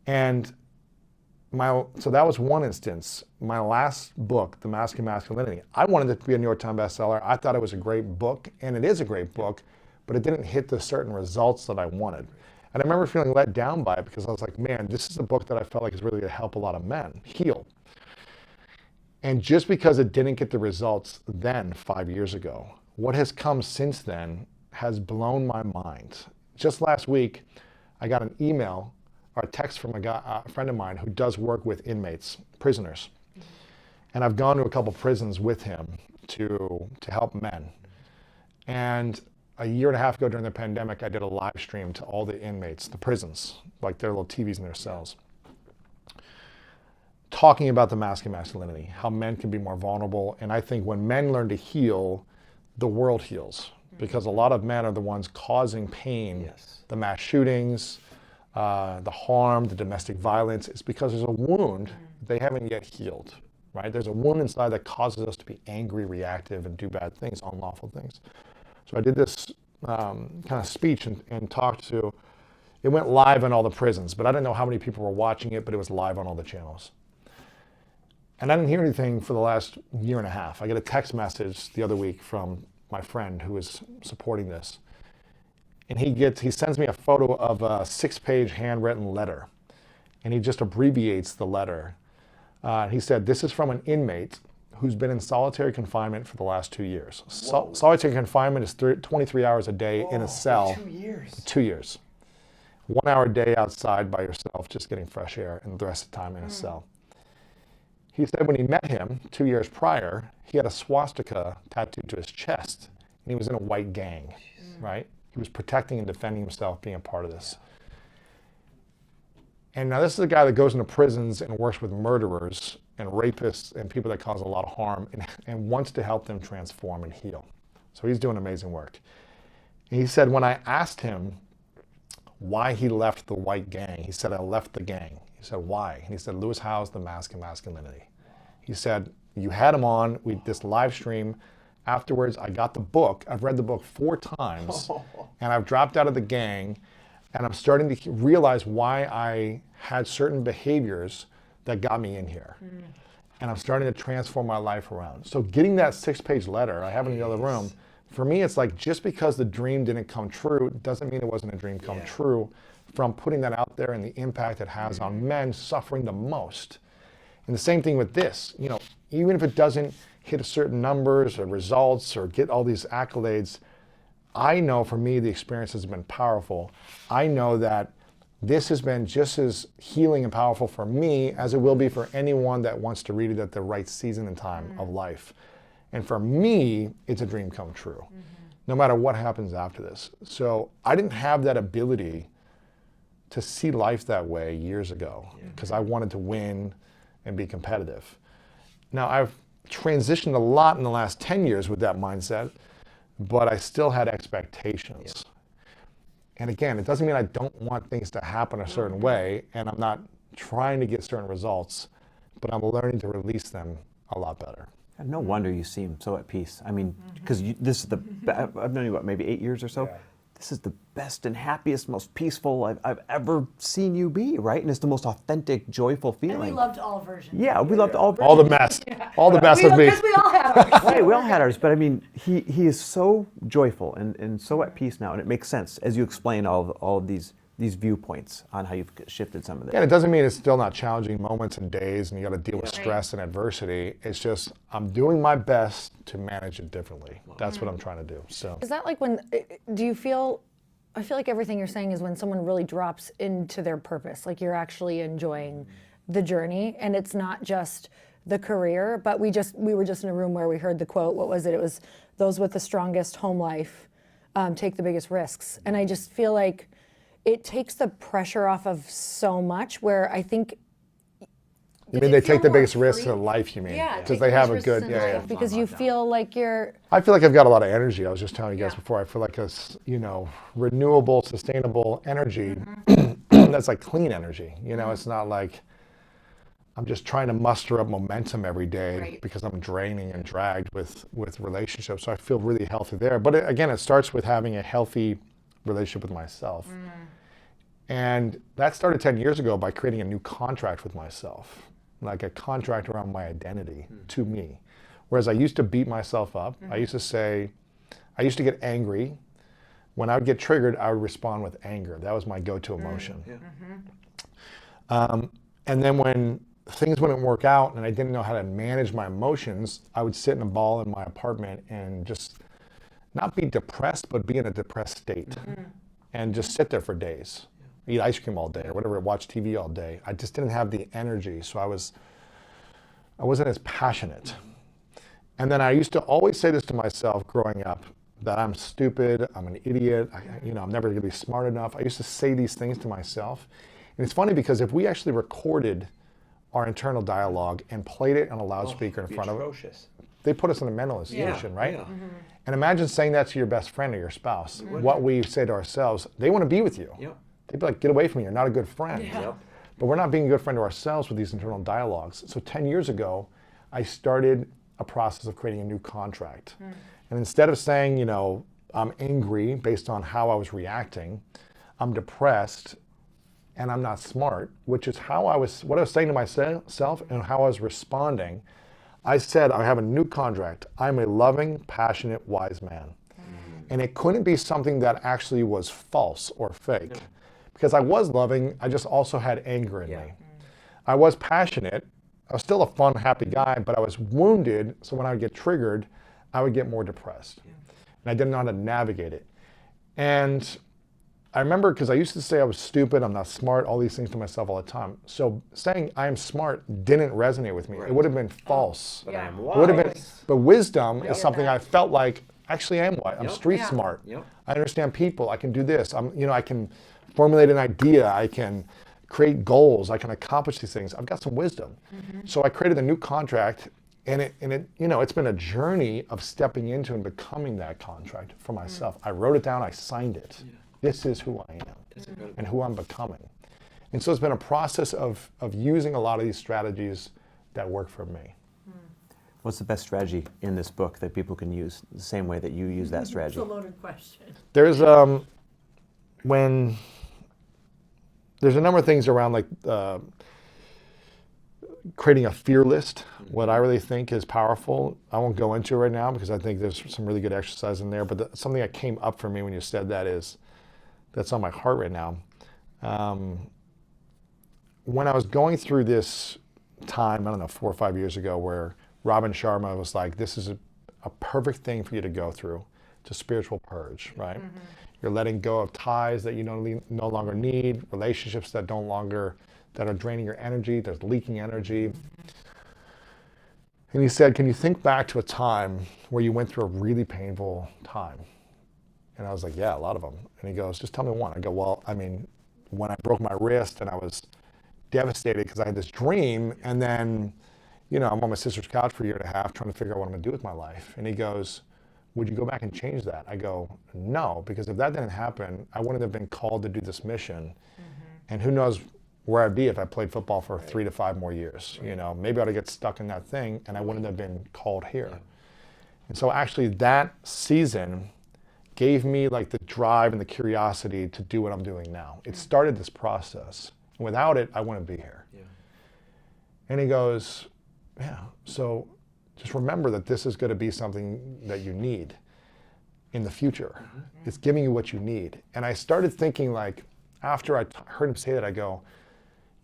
And so that was one instance. My last book, The Mask of Masculinity, I wanted it to be a New York Times bestseller. I thought it was a great book, and it is a great book, but it didn't hit the certain results that I wanted. And I remember feeling let down by it because I was like, man, this is a book that I felt like is really going to help a lot of men heal. And just because it didn't get the results then, 5 years ago, what has come since then has blown my mind. Just last week, I got an email or a text from a friend of mine who does work with inmates, prisoners. And I've gone to a couple prisons with him to help men. And a year and a half ago during the pandemic, I did a live stream to all the inmates, the prisons, like their little TVs in their cells, talking about the mask of masculinity, how men can be more vulnerable. And I think when men learn to heal, the world heals. Because a lot of men are the ones causing pain, the mass shootings, the harm, the domestic violence. It's because there's a wound they haven't yet healed, right? There's a wound inside that causes us to be angry, reactive, and do bad things, unlawful things. So I did this kind of speech and talked to, it went live in all the prisons, but I didn't know how many people were watching it, but it was live on all the channels. And I didn't hear anything for the last year and a half. I got a text message the other week from my friend who is supporting this. And he sends me a photo of a 6-page handwritten letter. And he just abbreviates the letter. He said, this is from an inmate who's been in solitary confinement for the last 2 years. Solitary confinement is 23 hours a day in a cell. 2 years. 2 years. 1 hour a day outside by yourself, just getting fresh air, and the rest of the time in a cell. He said when he met him 2 years prior, he had a swastika tattooed to his chest, and he was in a white gang, right? He was protecting and defending himself, being a part of this. And now this is a guy that goes into prisons and works with murderers and rapists and people that cause a lot of harm and wants to help them transform and heal. So he's doing amazing work. And he said when I asked him why he left the white gang, he said, I left the gang. He said, why? And he said, Lewis Howes, The Mask of Masculinity. He said, you had him on, we did this live stream. Afterwards, I got the book. I've read the book 4 times, and I've dropped out of the gang, and I'm starting to realize why I had certain behaviors that got me in here. And I'm starting to transform my life around. So getting that 6-page letter, I have it in the other room, for me, it's like just because the dream didn't come true, doesn't mean it wasn't a dream come true, from putting that out there and the impact it has on men suffering the most. And the same thing with this, you know, even if it doesn't hit certain numbers or results or get all these accolades, I know for me the experience has been powerful. I know that this has been just as healing and powerful for me as it will be for anyone that wants to read it at the right season and time of life. And for me, it's a dream come true, no matter what happens after this. So I didn't have that ability to see life that way years ago because I wanted to win and be competitive. Now I've transitioned a lot in the last 10 years with that mindset, but I still had expectations. And again, it doesn't mean I don't want things to happen a certain way, and I'm not trying to get certain results, but I'm learning to release them a lot better. And no wonder you seem so at peace. I mean, because this is I've known you, what, maybe 8 years or so? Yeah. This is the best and happiest, most peaceful I've ever seen you be, right? And it's the most authentic, joyful feeling. And we loved all versions. Yeah, we loved all All the mess. All the mess of me. Because we all had ours. Right, we all had ours, but I mean, he is so joyful and so at peace now, and it makes sense as you explain all of these viewpoints on how you've shifted some of this. Yeah, it doesn't mean it's still not challenging moments and days and you got to deal with stress and adversity. It's just I'm doing my best to manage it differently. That's what I'm trying to do. So Is that like when, do you feel, I feel like everything you're saying is when someone really drops into their purpose, like you're actually enjoying the journey and it's not just the career, but we were just in a room where we heard the quote, what was it? It was, those with the strongest home life take the biggest risks. And I just feel like it takes the pressure off of so much where I think you mean they take the biggest risks in life, you mean? Yeah, Because they have a good, because you feel like you're, I feel like I've got a lot of energy. I was just telling you guys before, I feel like a, renewable, sustainable energy that's like clean energy. You know, it's not like I'm just trying to muster up momentum every day because I'm draining and dragged with relationships. So I feel really healthy there. But again, it starts with having a healthy relationship with myself. And that started 10 years ago by creating a new contract with myself, like a contract around my identity to me. Whereas I used to beat myself up. I used to get angry. When I would get triggered, I would respond with anger. That was my go-to emotion. And then when things wouldn't work out and I didn't know how to manage my emotions, I would sit in a ball in my apartment and just not be depressed, but be in a depressed state and just sit there for days. Eat ice cream all day or whatever, watch TV all day. I just didn't have the energy, so I wasn't as passionate. And then I used to always say this to myself growing up, that I'm stupid, I'm an idiot, I'm never gonna be smart enough. I used to say these things to myself. And it's funny because if we actually recorded our internal dialogue and played it on a loudspeaker in front of us, they put us in a mental institution, right? Yeah. And imagine saying that to your best friend or your spouse. What we say to ourselves, they want to be with you. They'd be like, get away from me, you're not a good friend. But we're not being a good friend to ourselves with these internal dialogues. So 10 years ago, I started a process of creating a new contract. And instead of saying, I'm angry based on how I was reacting, I'm depressed and I'm not smart, which is what I was saying to myself and how I was responding. I said, I have a new contract. I'm a loving, passionate, wise man. And it couldn't be something that actually was false or fake. Because I was loving, I just also had anger in me. I was passionate. I was still a fun, happy guy, but I was wounded. So when I would get triggered, I would get more depressed. And I didn't know how to navigate it. And I remember, because I used to say I was stupid, I'm not smart, all these things to myself all the time. So saying I am smart didn't resonate with me. It would have been false. But I am It wise. would have been, but wisdom is get something that. I felt like, actually I am wise. I'm street Yeah. smart. Yep. I understand people. I can do this. I can formulate an idea. I can create goals. I can accomplish these things. I've got some wisdom. So I created a new contract, and it's been a journey of stepping into and becoming that contract for myself. I wrote it down. I signed it. This is who I am and who I'm becoming. And so it's been a process of using a lot of these strategies that work for me. What's the best strategy in this book that people can use the same way that you use that strategy? It's a loaded question. There's when there's a number of things around like creating a fear list. What I really think is powerful. I won't go into it right now because I think there's some really good exercise in there. But something that came up for me when you said that is that's on my heart right now. When I was going through this time, I don't know, 4 or 5 years ago, where Robin Sharma was like, "This is a perfect thing for you to go through. It's a spiritual purge, right? You're letting go of ties that you no longer need, relationships that are draining your energy. There's leaking energy." And he said, "Can you think back to a time where you went through a really painful time?" And I was like, "Yeah, a lot of them." And he goes, "Just tell me one." I go, "Well, I mean, when I broke my wrist and I was devastated because I had this dream, and then, I'm on my sister's couch for a year and a half trying to figure out what I'm going to do with my life." And he goes, "Would you go back and change that?" I go, "No, because if that didn't happen, I wouldn't have been called to do this mission. And who knows where I'd be if I played football for 3 to 5 more years. Maybe I'd get stuck in that thing and I wouldn't have been called here." And so actually that season gave me like the drive and the curiosity to do what I'm doing now. It started this process. And without it, I wouldn't be here. And he goes, "Yeah, so just remember that this is going to be something that you need in the future. It's giving you what you need." And I started thinking, like, after I heard him say that, I go,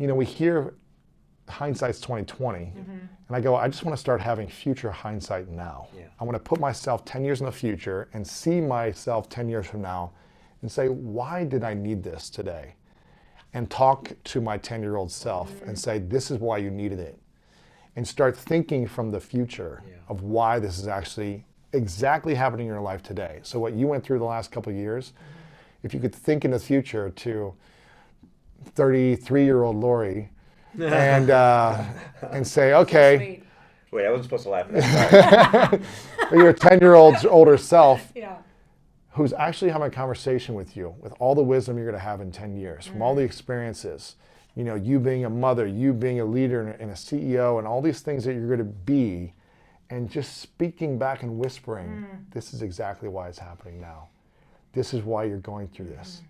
we hear hindsight's 2020, and I go, I just want to start having future hindsight now. I want to put myself 10 years in the future and see myself 10 years from now and say, why did I need this today? And talk to my 10-year-old self and say, this is why you needed it. And start thinking from the future of why this is actually exactly happening in your life today. So what you went through the last couple of years, if you could think in the future to 33-year-old Lori and say, okay, Sweet. Wait, I wasn't supposed to laugh at that. your 10-year-old's older self Yeah. who's actually having a conversation with you, with all the wisdom you're going to have in 10 years, from all the experiences, you being a mother, you being a leader and a CEO, and all these things that you're going to be, and just speaking back and whispering, this is exactly why it's happening now. This is why you're going through this.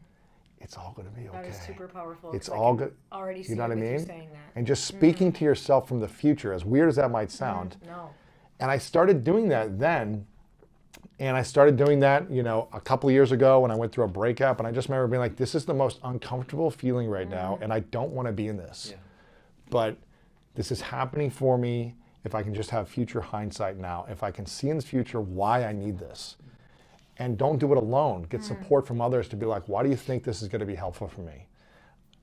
It's all going to be okay. That is super powerful. It's 'cause I all can good. Already see You know what I you mean? saying that. And just speaking to yourself from the future, as weird as that might sound. No. And I started doing that then. And I started doing that, a couple of years ago when I went through a breakup. And I just remember being like, this is the most uncomfortable feeling right now. And I don't want to be in this. But this is happening for me if I can just have future hindsight now. If I can see in the future why I need this. And don't do it alone. Get support from others to be like, why do you think this is going to be helpful for me?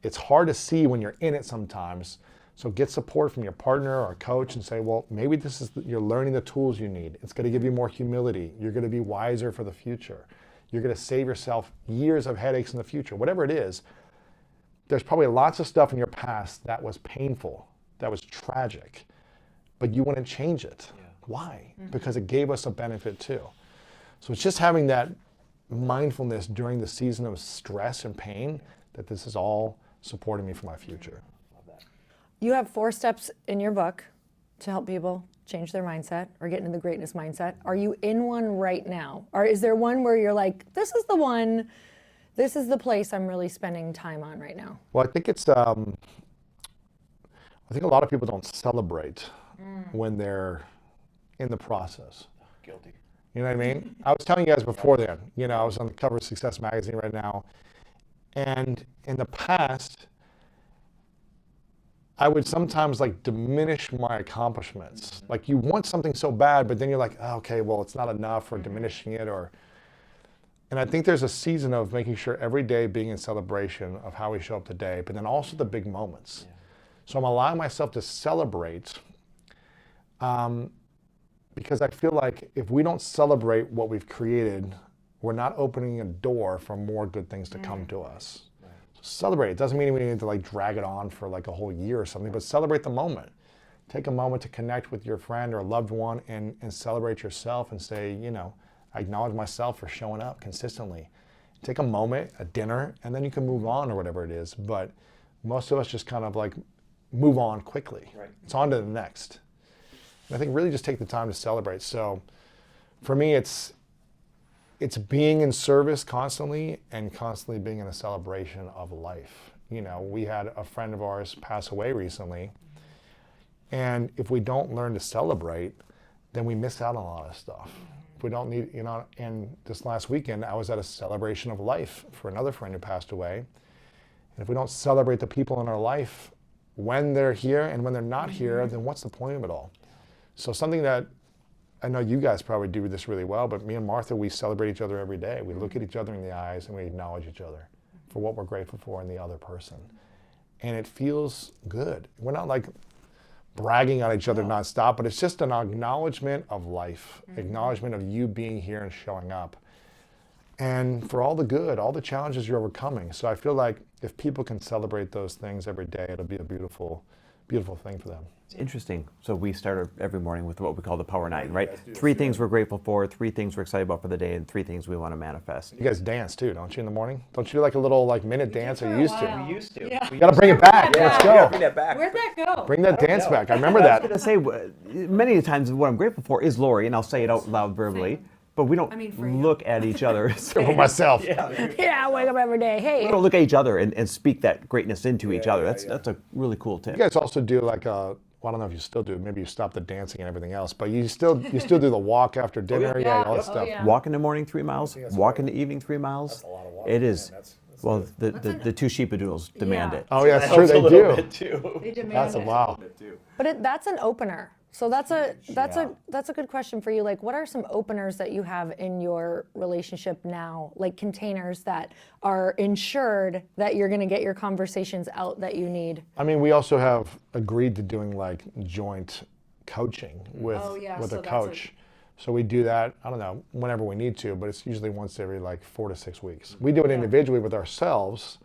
It's hard to see when you're in it sometimes. So get support from your partner or a coach and say, well, maybe this is, you're learning the tools you need. It's going to give you more humility. You're going to be wiser for the future. You're going to save yourself years of headaches in the future. Whatever it is, there's probably lots of stuff in your past that was painful, that was tragic, but you wouldn't change it. Why? Because it gave us a benefit too. So it's just having that mindfulness during the season of stress and pain that this is all supporting me for my future. You have 4 steps in your book to help people change their mindset or get into the greatness mindset. Are you in one right now? Or is there one where you're like, this is the one, this is the place I'm really spending time on right now? Well, I think it's, I think a lot of people don't celebrate when they're in the process. Guilty. You know what I mean? I was telling you guys before then, I was on the cover of Success Magazine right now. And in the past, I would sometimes like diminish my accomplishments. Like you want something so bad, but then you're like, oh, okay, well, it's not enough, or diminishing it, and I think there's a season of making sure every day being in celebration of how we show up today, but then also the big moments. Yeah. So I'm allowing myself to celebrate because I feel like if we don't celebrate what we've created, we're not opening a door for more good things to come to us. Right. So celebrate. It doesn't mean we need to like drag it on for like a whole year or something, but celebrate the moment. Take a moment to connect with your friend or loved one and celebrate yourself and say, I acknowledge myself for showing up consistently. Take a moment, a dinner, and then you can move on or whatever it is. But most of us just kind of like move on quickly. Right. It's on to the next. And I think really just take the time to celebrate. So for me, it's being in service constantly and constantly being in a celebration of life. We had a friend of ours pass away recently. And if we don't learn to celebrate, then we miss out on a lot of stuff. If we don't need, and this last weekend, I was at a celebration of life for another friend who passed away. And if we don't celebrate the people in our life when they're here and when they're not here, then what's the point of it all? So something that I know you guys probably do this really well, but me and Martha, we celebrate each other every day. We look at each other in the eyes and we acknowledge each other for what we're grateful for in the other person. And it feels good. We're not like bragging on each other nonstop, but it's just an acknowledgement of life, acknowledgement of you being here and showing up. And for all the good, all the challenges you're overcoming. So I feel like if people can celebrate those things every day, it'll be a beautiful, beautiful thing for them. It's interesting. So we start every morning with what we call the Power 9, right? 3 things we're grateful for, 3 things we're excited about for the day, and 3 things we want to manifest. You guys dance too, don't you, in the morning? Don't you do like a little minute dance, or you used to? We used to. Yeah. You gotta bring it back. Yeah, Let's we gotta go. bring that back. Where'd that go? Bring that dance back. I remember I was that. going to say, many times what I'm grateful for is Lori, and I'll say it out loud verbally, but we don't for you. look at each other. For myself. Yeah, I wake up every day. Hey. We don't look at each other and speak that greatness into each other. That's a really cool tip. You guys also do like well, I don't know if you still do. Maybe you stopped the dancing and everything else, but you still do the walk after dinner, all that stuff. yeah. Walk in the morning 3 miles, walk in the evening 3 miles. That's a lot of walking, It is. man. That's Well, the 2 sheepadoodles demand Yeah. it. Oh yeah, that that's true. helps a They little do. bit too. They demand That's a it. wow. But that's an opener. So that's a good question for you. Like, what are some openers that you have in your relationship now? Like containers that are ensured that you're going to get your conversations out that you need. I mean, we also have agreed to doing like joint coaching with Oh, yeah, with so a that's coach. So we do that, I don't know, whenever we need to, but it's usually once every like 4 to 6 weeks. We do it individually with ourselves,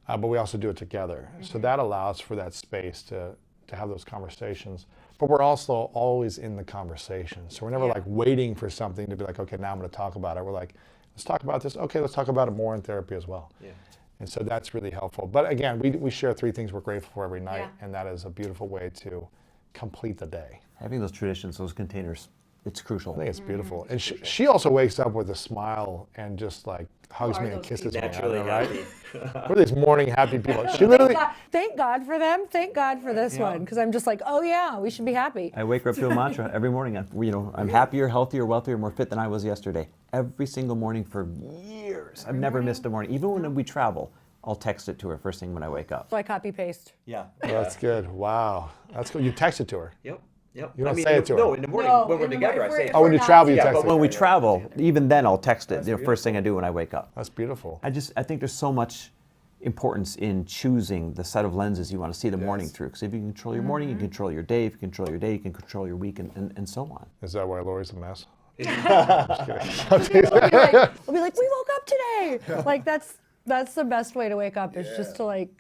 but we also do it together. So that allows for that space to have those conversations. But we're also always in the conversation. So we're never like waiting for something to be like, okay, now I'm going to talk about it. We're like, let's talk about this. Okay, let's talk about it more in therapy as well. Yeah. And so that's really helpful. But again, we share 3 things we're grateful for every night, and that is a beautiful way to complete the day. Having those traditions, those containers, it's crucial. I think it's beautiful. And she also wakes up with a smile and just like hugs me and kisses me. Naturally Right? happy. We're these morning happy people. She literally, Thank God for them. Thank God for this one, because I'm just like, oh yeah, we should be happy. I wake her up to a mantra every morning. I'm happier, healthier, wealthier, more fit than I was yesterday. Every single morning for years. I've never missed a morning. Even when we travel, I'll text it to her first thing when I wake up. So I copy paste. Yeah. that's good. Wow. That's cool. You text it to her. Yep. Yep. You don't say it to her. No, in the morning No, when we're in the together, I morning, say if it. Oh, when you not travel, you Yeah, text but it. When we travel, even then I'll text it. First thing I do when I wake up. That's beautiful. I think there's so much importance in choosing the set of lenses you want to see the morning through. Because if you can control your morning, you can control your day. If you control your day, you can control your week, and so on. Is that why Lori's a mess? We'll be like, we woke up today. Like that's the best way to wake up is just to like,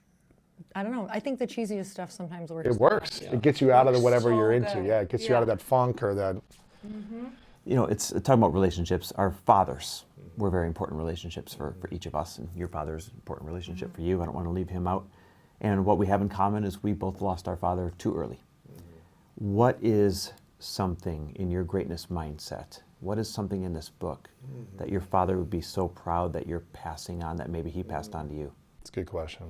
I don't know. I think the cheesiest stuff sometimes works. It works. It gets you out of whatever so you're into. good. Yeah, it gets you out of that funk or that. It's talking about relationships. Our fathers were very important relationships for each of us, and your father is an important relationship for you. I don't want to leave him out. And what we have in common is we both lost our father too early. What is something in your greatness mindset? What is something in this book that your father would be so proud that you're passing on that maybe he passed on to you? It's a good question.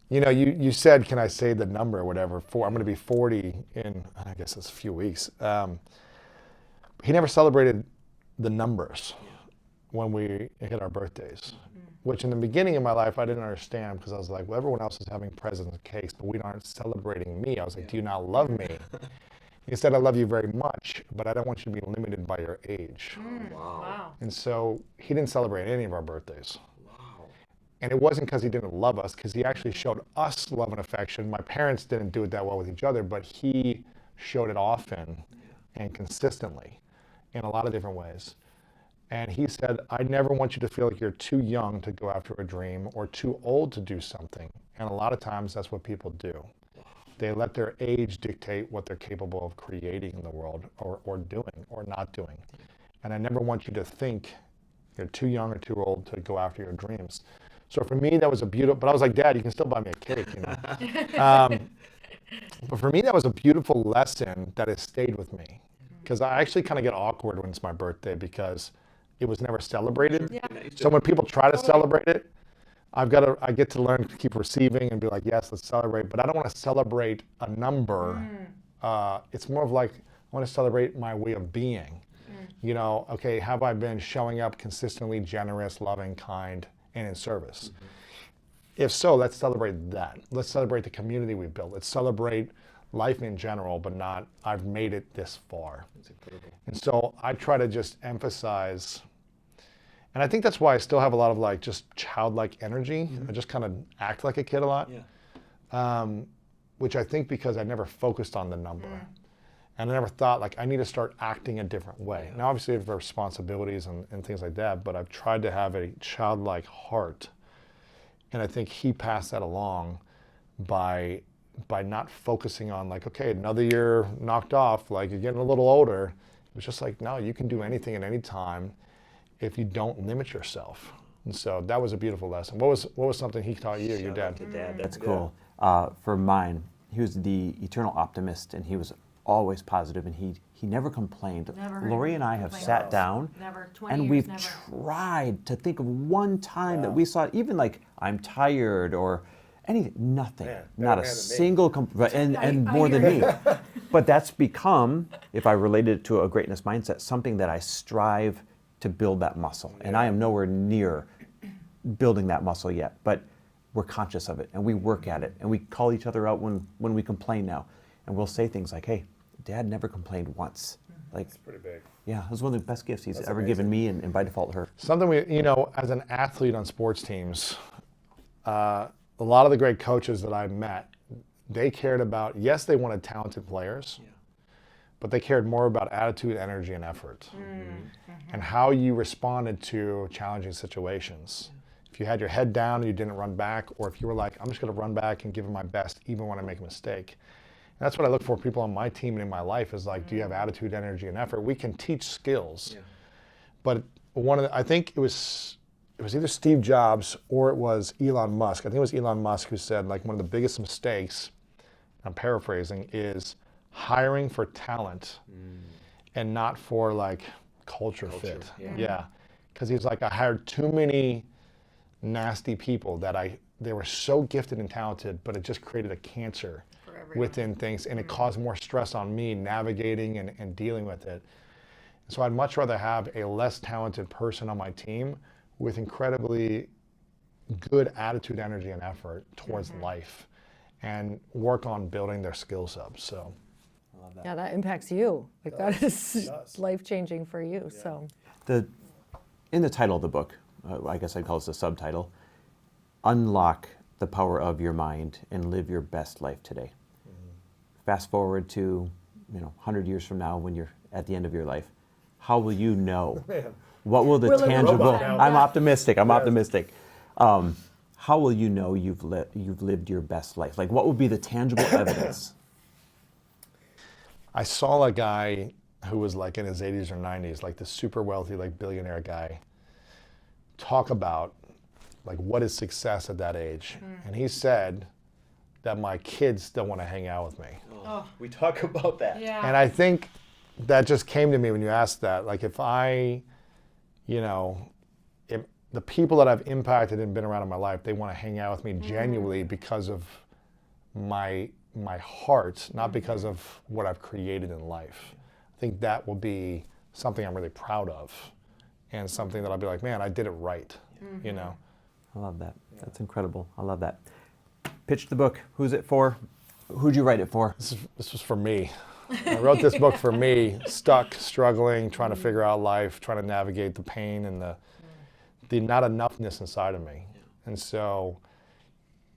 You know, you said, can I say the number or whatever? I'm going to be 40 in, I guess it's a few weeks. He never celebrated the numbers when we hit our birthdays, which in the beginning of my life, I didn't understand because I was like, well, everyone else is having presents and cakes, but we aren't celebrating me. I was like, do you not love me? He said, I love you very much, but I don't want you to be limited by your age. Wow. And so he didn't celebrate any of our birthdays. And it wasn't because he didn't love us, because he actually showed us love and affection. My parents didn't do it that well with each other, but he showed it often and consistently in a lot of different ways. And he said, I never want you to feel like you're too young to go after a dream or too old to do something. And a lot of times that's what people do. They let their age dictate what they're capable of creating in the world or doing or not doing. And I never want you to think you're too young or too old to go after your dreams. So for me, that was a beautiful, but I was like, Dad, you can still buy me a cake, you know. But for me, that was a beautiful lesson that has stayed with me. Because I actually kind of get awkward when it's my birthday because it was never celebrated. Yeah. So when people try to celebrate it, I get to learn to keep receiving and be like, yes, let's celebrate. But I don't want to celebrate a number. It's more of like, I want to celebrate my way of being. You know, okay, have I been showing up consistently generous, loving, kind, and in service? If so, let's celebrate that. Let's celebrate the community we built. Let's celebrate life in general, but not, I've made it this far. That's incredible. And so I try to just emphasize, and I think that's why I still have a lot of like just childlike energy. I just kind of act like a kid a lot, which I think because I never focused on the number. And I never thought like I need to start acting a different way. Now obviously I have responsibilities and things like that, but I've tried to have a childlike heart. And I think he passed that along by not focusing on like, okay, another year knocked off, like you're getting a little older. It was just like, no, you can do anything at any time if you don't limit yourself. And so that was a beautiful lesson. What was something he taught you, your dad? That's cool. For mine, he was the eternal optimist, and he was always positive, and he never complained. Never heard Lori him and I have complain sat once. down, Never. 20 and years, we've never. tried to think of one time that we saw it, even like I'm tired or anything. Nothing. Man, Not better a man than me. single and I more than hear me. But that's become, if I related it to a greatness mindset, something that I strive to build that muscle. And I am nowhere near building that muscle yet, but we're conscious of it and we work at it, and we call each other out when we complain now, and we'll say things like, hey, Dad never complained once. Like, It's pretty big. yeah, it was one of the best gifts he's That's ever amazing. given me, and by default her. Something we, you know, as an athlete on sports teams, a lot of the great coaches that I met, they cared about, yes, they wanted talented players, but they cared more about attitude, energy, and effort, and how you responded to challenging situations. If you had your head down and you didn't run back, or if you were like, I'm just going to run back and give it my best even when I make a mistake. And that's what I look for people on my team and in my life is like, do you have attitude, energy, and effort? We can teach skills, but I think it was either Steve Jobs or it was Elon Musk. I think it was Elon Musk who said like one of the biggest mistakes, I'm paraphrasing, is hiring for talent and not for like culture fit. Yeah. Because he's like, I hired too many nasty people that they were so gifted and talented, but it just created a cancer within things, and it caused more stress on me navigating and dealing with it. So I'd much rather have a less talented person on my team with incredibly good attitude, energy, and effort towards life, and work on building their skills up. So Yeah, that impacts you. Like that is life-changing for you. So In the title of the book, I guess I'd call this a subtitle, Unlock the Power of Your Mind and Live Your Best Life Today. Fast forward to 100 years from now when you're at the end of your life. How will you know? What will the We're living tangible? robot now. I'm optimistic. I'm optimistic. How will you know you've lived your best life? Like, what would be the tangible evidence? I saw a guy who was like in his 80s or 90s, like the super wealthy, like billionaire guy, talk about like what is success at that age. And he said that my kids still want to hang out with me. We talk about that. And I think that just came to me when you asked that. Like if I, the people that I've impacted and been around in my life, they want to hang out with me genuinely because of my heart, not because of what I've created in life. I think that will be something I'm really proud of, and something that I'll be like, man, I did it right, you know? I love that. That's incredible. I love that. Pitch the book. Who's it for? Who'd you write it for? This was for me. I wrote this book for me, stuck, struggling, trying to figure out life, trying to navigate the pain and the not enoughness inside of me. And so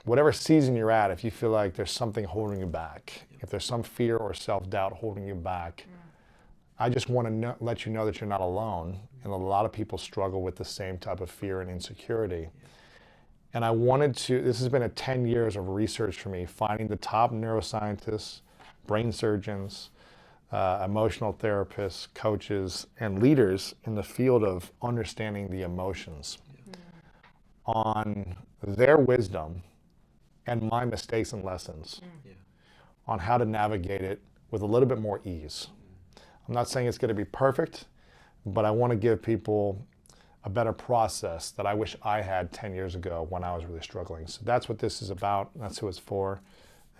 whatever season you're at, if you feel like there's something holding you back, if there's some fear or self-doubt holding you back, I just want to let you know that you're not alone. And a lot of people struggle with the same type of fear and insecurity. And I wanted to, this has been 10 years of research for me, finding the top neuroscientists, brain surgeons, emotional therapists, coaches, and leaders in the field of understanding the emotions on their wisdom and my mistakes and lessons on how to navigate it with a little bit more ease. I'm not saying it's going to be perfect, but I want to give people a better process that I wish I had 10 years ago when I was really struggling. So that's what this is about. That's who it's for.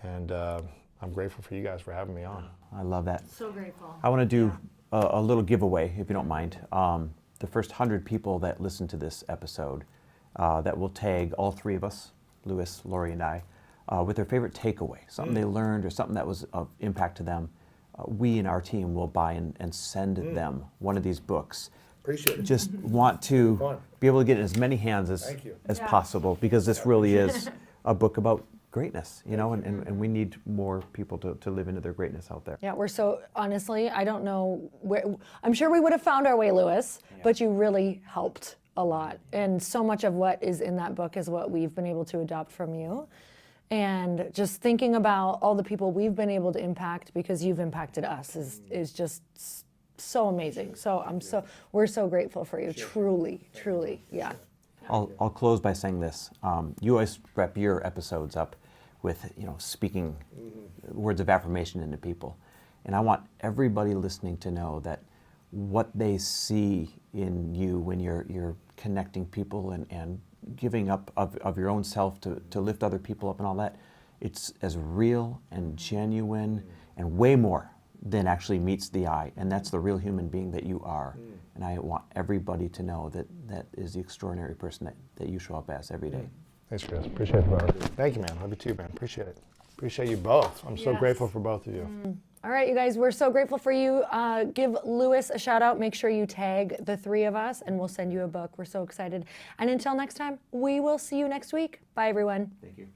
And I'm grateful for you guys for having me on. I love that. So grateful. I want to do a little giveaway, if you don't mind. The first 100 people that listen to this episode that will tag all three of us, Lewis, Lori, and I, with their favorite takeaway, something they learned or something that was of impact to them. We and our team will buy and send them one of these books. Appreciate it. Just want to be able to get in as many hands as possible, because this really is a book about greatness, you know, and we need more people to live into their greatness out there. Yeah, we're so, honestly, I don't know where, I'm sure we would have found our way, Lewis, but you really helped a lot. And so much of what is in that book is what we've been able to adopt from you. And just thinking about all the people we've been able to impact because you've impacted us is just so amazing. So we're so grateful for you, truly, yeah. I'll close by saying this. You always wrap your episodes up with, you know, speaking words of affirmation into people. And I want everybody listening to know that what they see in you when you're connecting people and giving up of your own self to lift other people up and all that, it's as real and genuine and way more than actually meets the eye. And that's the real human being that you are. And I want everybody to know that that is the extraordinary person that you show up as every day. Thanks, Chris. Appreciate it, brother. Thank you, man. Love you too, man. Appreciate it. Appreciate you both. I'm so grateful for both of you. All right, you guys, we're so grateful for you. Give Lewis a shout out. Make sure you tag the three of us, and we'll send you a book. We're so excited. And until next time, we will see you next week. Bye, everyone. Thank you.